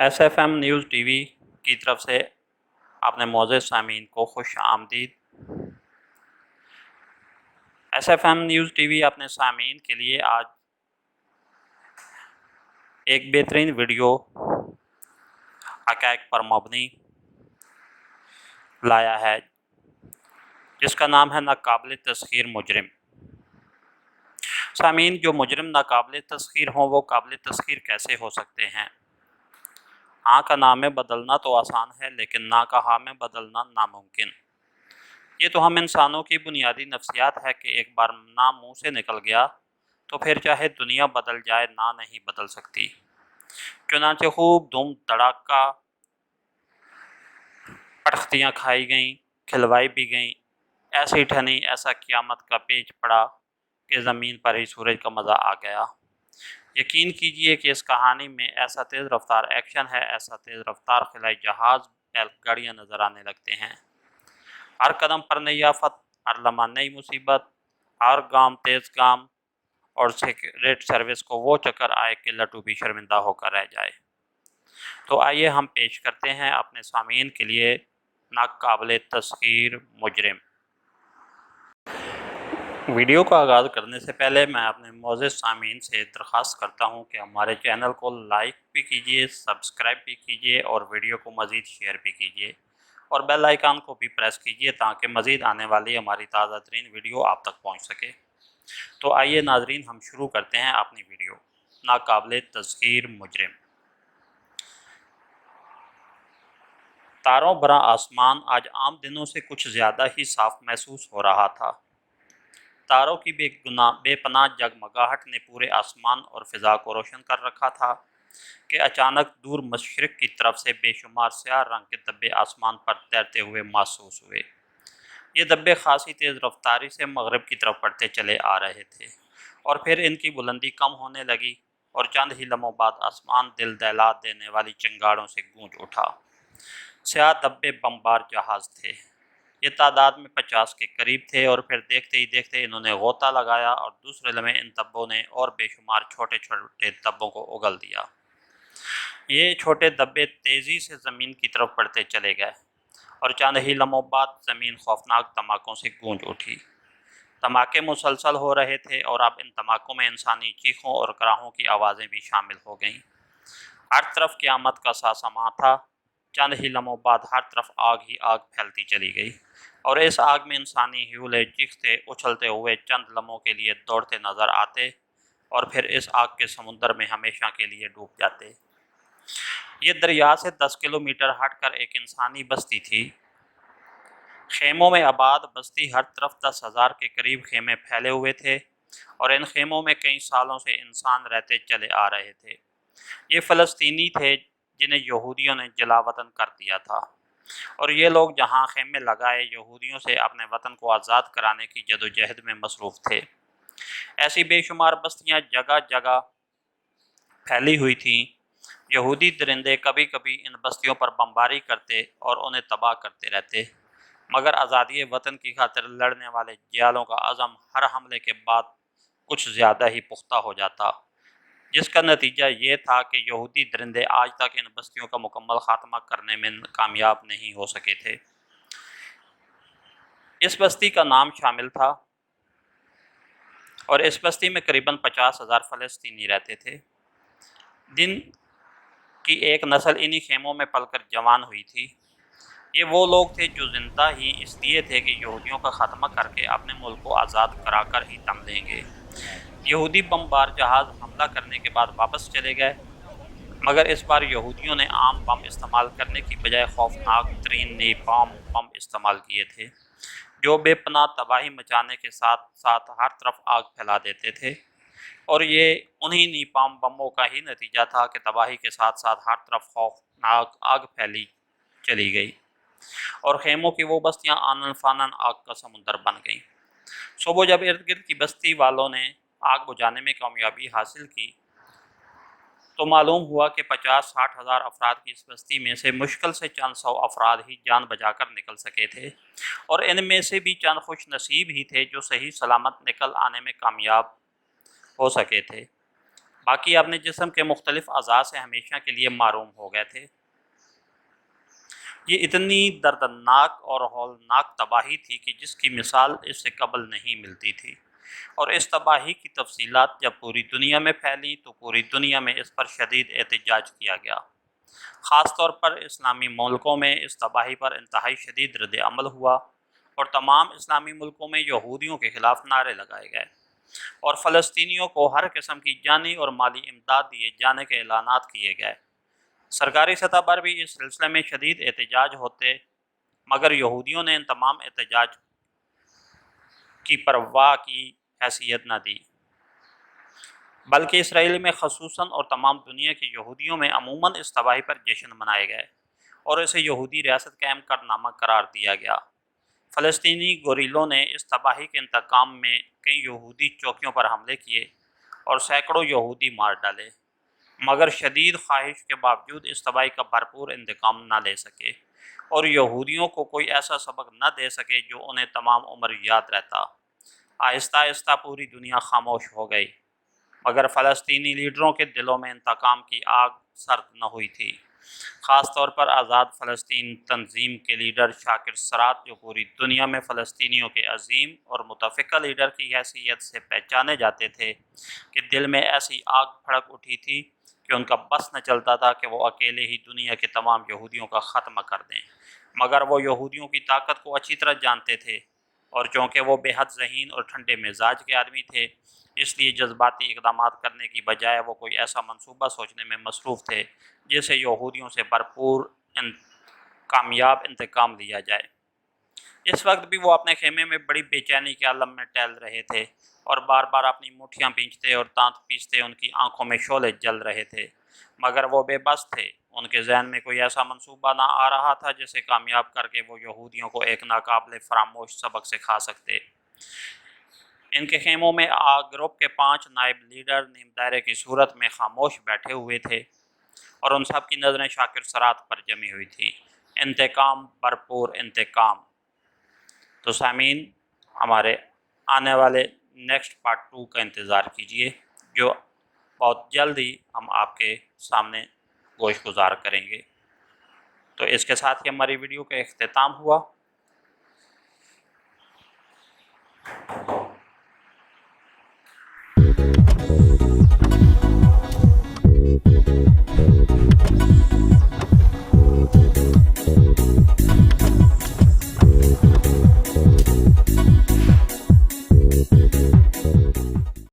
SFM news TV की तरफ से अपने मोअज़्ज़ज़ सामीन को खुश आमदीद। SFM न्यूज़ टीवी अपने सामीन के लिए आज एक बेहतरीन वीडियो हक़ाइक़ पर मबनी लाया है, जिसका नाम है नाक़ाबिल तस्ख़ीर मुजरिम। सामीन, जो मुजरिम नाक़ाबिल तस्ख़ीर हों वो काबिल तस्ख़ीर कैसे हो सकते हैं? हाँ का नाम बदलना तो आसान है, लेकिन ना का हाँ में बदलना नामुमकिन। ये तो हम इंसानों की बुनियादी नफ्सियात है कि एक बार ना मुँह से निकल गया तो फिर चाहे दुनिया बदल जाए, ना नहीं बदल सकती। चुनांचे खूब धूम धड़ाका पटखतियाँ खाई गईं, खिलवाई भी गईं। ऐसी ठनी, ऐसा क़यामत का पेच पड़ा कि ज़मीन पर ही सूरज का मज़ा आ गया। यकीन कीजिए कि इस कहानी में ऐसा तेज़ रफ्तार एक्शन है, ऐसा तेज़ रफ्तार खिलाई जहाज़, बैलगाड़ियाँ नज़र आने लगते हैं। हर कदम पर नई आफत, हर लम्हा नई मुसीबत, हर गाम तेज़ गाम और सीक्रेट सर्विस को वो चक्कर आए कि लट्टू भी शर्मिंदा होकर रह जाए। तो आइए हम पेश करते हैं अपने सामीन के लिए नाक़ाबिल तस्ख़ीर मुजरिम। वीडियो का आगाज़ करने से पहले मैं अपने मोअज़्ज़ज़ सामीन से दरख्वास्त करता हूं कि हमारे चैनल को लाइक भी कीजिए, सब्सक्राइब भी कीजिए और वीडियो को मज़ीद शेयर भी कीजिए और बेल आइकन को भी प्रेस कीजिए ताकि मज़ीद आने वाली हमारी ताज़ा तरीन वीडियो आप तक पहुंच सके। तो आइए नाज़रीन, हम शुरू करते हैं अपनी वीडियो नाक़ाबिल तस्ख़ीर मुजरिम। तारों भरा आसमान आज आम दिनों से कुछ ज़्यादा ही साफ महसूस हो रहा था। तारों की बेपनाह जगमगाहट ने पूरे आसमान और फ़िज़ा को रोशन कर रखा था कि अचानक दूर मशरिक़ की तरफ से बेशुमार स्याह रंग के धब्बे आसमान पर तैरते हुए महसूस हुए। ये धब्बे खासी तेज़ रफ्तारी से मगरिब की तरफ बढ़ते चले आ रहे थे और फिर इनकी बुलंदी कम होने लगी और चंद ही लम्हों बाद आसमान दिल दहला देने वाली चिंगारों से गूंज उठा। स्याह धब्बे बमबार जहाज़ थे। ये तादाद में 50 के करीब थे और फिर देखते ही देखते इन्होंने गोता लगाया और दूसरे लम्हे इन धब्बों ने और बेशुमार छोटे छोटे धब्बों को उगल दिया। ये छोटे धब्बे तेज़ी से ज़मीन की तरफ बढ़ते चले गए और चंद ही लम्हों बाद ज़मीन खौफनाक धमाकों से गूंज उठी। धमाके मुसलसल हो रहे थे और अब इन धमाकों में इंसानी चीखों और कराहों की आवाज़ें भी शामिल हो गईं। हर तरफ क़यामत का सा समा था। चंद ही लम्हों बाद हर तरफ आग ही आग फैलती चली गई और इस आग में इंसानी ह्यूले चीखते उछलते हुए चंद लम्हों के लिए दौड़ते नज़र आते और फिर इस आग के समुंदर में हमेशा के लिए डूब जाते। ये दरिया से 10 किलोमीटर हटकर एक इंसानी बस्ती थी। खेमों में आबाद बस्ती, हर तरफ 10,000 के करीब खेमे फैले हुए थे और इन खेमों में कई सालों से इंसान रहते चले आ रहे थे। ये फ़लस्तीनी थे जिन्हें यहूदियों ने जलावतन कर दिया था और ये लोग जहां खेमे लगाए यहूदियों से अपने वतन को आज़ाद कराने की जदोजहद में मसरूफ़ थे। ऐसी बेशुमार बस्तियां जगह जगह फैली हुई थीं। यहूदी दरिंदे कभी कभी इन बस्तियों पर बमबारी करते और उन्हें तबाह करते रहते, मगर आज़ादी वतन की खातिर लड़ने वाले जियालों का अज़म हर हमले के बाद कुछ ज़्यादा ही पुख्ता हो जाता, जिसका नतीजा ये था कि यहूदी दरिंदे आज तक इन बस्तियों का मुकम्मल ख़ात्मा करने में कामयाब नहीं हो सके थे। इस बस्ती का नाम शामिल था और इस बस्ती में करीबन 50,000 फ़लस्तीनी रहते थे। दिन की एक नस्ल इन्हीं खेमों में पलकर जवान हुई थी। ये वो लोग थे जो ज़िंदा ही इसलिए थे कि यहूदियों का ख़ात्मा करके अपने मुल्क को आज़ाद कराकर ही दम लेंगे। यहूदी बमबार जहाज़ हमला करने के बाद वापस चले गए, मगर इस बार यहूदियों ने आम बम इस्तेमाल करने की बजाय खौफनाक तरीन नैपाम बम इस्तेमाल किए थे, जो बेपनाह तबाही मचाने के साथ साथ हर तरफ आग फैला देते थे। और ये उन्हीं नैपाम बमों का ही नतीजा था कि तबाही के साथ साथ हर तरफ खौफनाक आग फैली चली गई और खेमों की वो बस्तियां आनन फानन आग का समुंदर बन गईं। सुबह जब इर्द गिर्द की बस्ती वालों ने आग बुझाने में कामयाबी हासिल की तो मालूम हुआ कि 50-60 हज़ार अफराद की इस बस्ती में से मुश्किल से चंद सौ अफराद ही जान बचाकर निकल सके थे और इनमें से भी चंद खुश नसीब ही थे जो सही सलामत निकल आने में कामयाब हो सके थे। باقی اپنے جسم کے مختلف اعضاء سے ہمیشہ کے لیے محروم ہو گئے تھے۔ یہ اتنی دردناک اور ہولناک تباہی تھی کہ جس کی مثال اس سے قبل نہیں ملتی تھی، اور اس تباہی کی تفصیلات جب پوری دنیا میں پھیلی تو پوری دنیا میں اس پر شدید احتجاج کیا گیا۔ خاص طور پر اسلامی ملکوں میں اس تباہی پر انتہائی شدید رد عمل ہوا، اور تمام اسلامی ملکوں میں یہودیوں کے خلاف نعرے لگائے گئے، اور فلسطینیوں کو ہر قسم کی جانی اور مالی امداد دیے جانے کے اعلانات کیے گئے۔ سرکاری سطح پر بھی اس سلسلے میں شدید احتجاج ہوتے، مگر یہودیوں نے ان تمام احتجاج کی پرواہ کی حیثیت نہ دی، بلکہ اسرائیل میں خصوصاً اور تمام دنیا کے یہودیوں میں عموماً اس تباہی پر جشن منائے گئے، اور اسے یہودی ریاست قائم کرنامہ قرار دیا گیا۔ فلسطینی گوریلوں نے اس تباہی کے انتقام میں کئی یہودی چوکیوں پر حملے کیے اور سینکڑوں یہودی مار ڈالے، مگر شدید خواہش کے باوجود اس تباہی کا بھرپور انتقام نہ لے سکے، اور یہودیوں کو کوئی ایسا سبق نہ دے سکے جو انہیں تمام عمر یاد رہتا۔ آہستہ آہستہ پوری دنیا خاموش ہو گئی، مگر فلسطینی لیڈروں کے دلوں میں انتقام کی آگ سرد نہ ہوئی تھی، خاص طور پر آزاد فلسطین تنظیم کے لیڈر شاکر سرات، جو پوری دنیا میں فلسطینیوں کے عظیم اور متفقہ لیڈر کی حیثیت سے پہچانے جاتے تھے، کہ دل میں ایسی آگ بھڑک اٹھی تھی کہ ان کا بس نہ چلتا تھا کہ وہ اکیلے ہی دنیا کے تمام یہودیوں کا خاتمہ کر دیں، مگر وہ یہودیوں کی طاقت کو اچھی طرح جانتے تھے، اور چونکہ وہ بے حد ذہین اور ٹھنڈے مزاج کے آدمی تھے، اس لیے جذباتی اقدامات کرنے کی بجائے وہ کوئی ایسا منصوبہ سوچنے میں مصروف تھے جس سے یہودیوں سے بھرپور کامیاب انتقام لیا جائے۔ اس وقت بھی وہ اپنے خیمے میں بڑی بے چینی کے عالم میں ٹہل رہے تھے، اور بار بار اپنی مٹھیاں بھینچتے اور دانت پیستے ان کی آنکھوں میں شعلے جل رہے تھے، مگر وہ بے بس تھے۔ ان کے ذہن میں کوئی ایسا منصوبہ نہ آ رہا تھا جسے کامیاب کر کے وہ یہودیوں کو ایک ناقابل فراموش سبق سکھا سکتے۔ ان کے خیموں میں گروپ کے 5 نائب لیڈر نیم دائرے کی صورت میں خاموش بیٹھے ہوئے تھے، اور ان سب کی نظریں شاکر سرات پر جمی ہوئی تھیں۔ انتقام، بھرپور انتقام۔ تو سامعین، ہمارے آنے والے نیکسٹ پارٹ 2 کا انتظار کیجئے، جو بہت جلد ہی ہم آپ کے سامنے گوش گزار کریں گے۔ تو اس کے ساتھ ہی ہماری ویڈیو کا اختتام ہوا۔